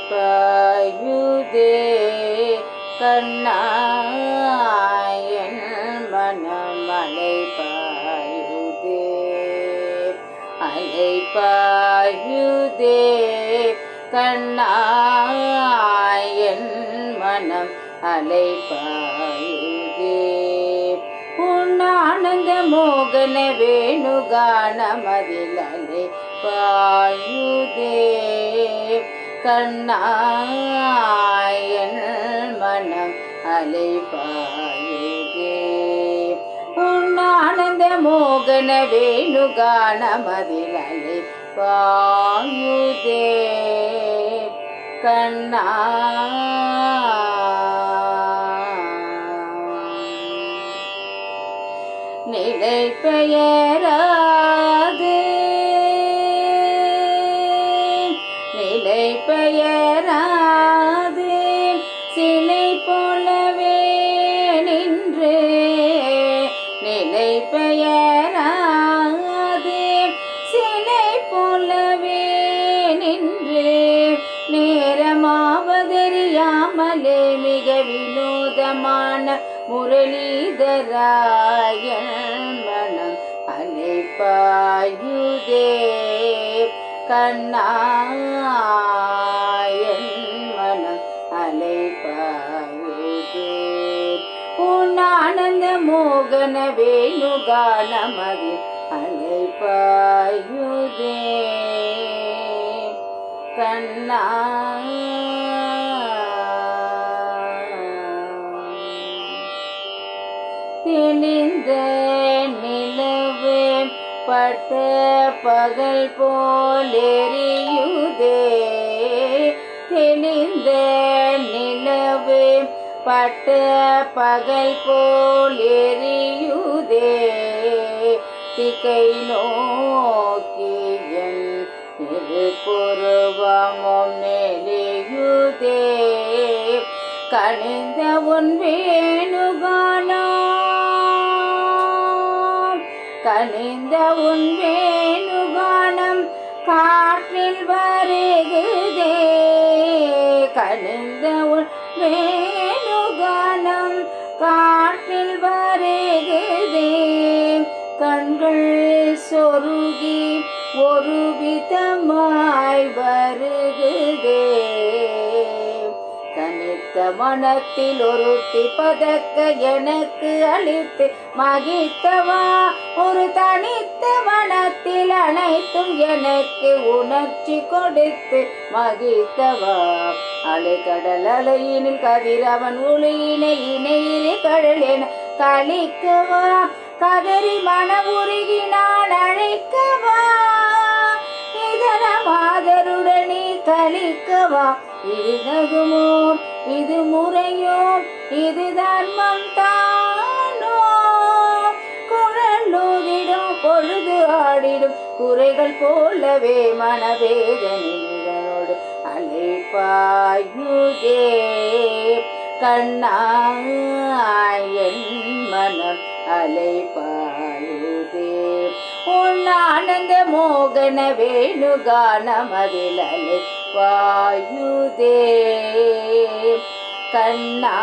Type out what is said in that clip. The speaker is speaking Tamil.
பாயுதே கண்ணா என் மனம் அலை பாயுதே அலை பாயுதே கண்ணா என் மனம் அலை பாயுதே உன் ஆனந்த மோகன வேணுகானமதில் அலை பாயுதே கண்ணா என் மனம் அலை பாயுதே உன் ஆனந்த மோகன வேணுகானமதில் அலை பாயுதே கண்ணா நிலை பெயராது நிலை பெயராது சிலை போலவே நின்று நிலை பெயராது சிலை போலவே நின்று நேரமாவதறியாமலே மிக வினோதமான முரளிதராயன் மனம் அலை பாயுதே கண்ணா என் மனம் அலை பாயுதே உன் ஆனந்த மோகன வேணுகானமதில் அலை பாயுதே கண்ணா தெளிந்த நிலவு பட்ட பகல் போல் எரியுதே தெளிந்த நிலவு பட்ட பகல் போல் எரியுதே திகை நோக்கி என் இருபுருவமும் நெளியுதே கனிந்த உன் வேணுகானம் கனிந்த உன் வேணுகானம் காற்றில் வருகுதே கனிந்த உன் வேணுகானம் காற்றில் வருகுதே கண்கள் சொருகி ஒரு விதமாய் வருகுதே தனித்த மனத்தில் ஒருத்தி பதக்க எனக்கு அளித்து மகிழ்த்தவா ஒரு தனித்த மனத்தில் அனைத்தும் எனக்கு உணர்ச்சி கொடுத்து மகிழ்த்தவா அலைக்கடல் அலையினில் கதிரவன் ஒளியினை இணையிலே கடல் என கழிக்கவா கதறி மன உருகி நான் அழைக்கவா இதர மாதருடனே கழிக்கவா இது நகுமோ இது முறையோ இது தர்மம் தானோ குழலூதிடும் பொழுது ஆடிடும் குறைகள் போலவே மனவேதனைகளோடு அலை பாயுதே கண்ணா என் மனம் அலை பாயுதே உன் ஆனந்த மோகன வேணுகானமதில் அலை பாயுதே கண்ணா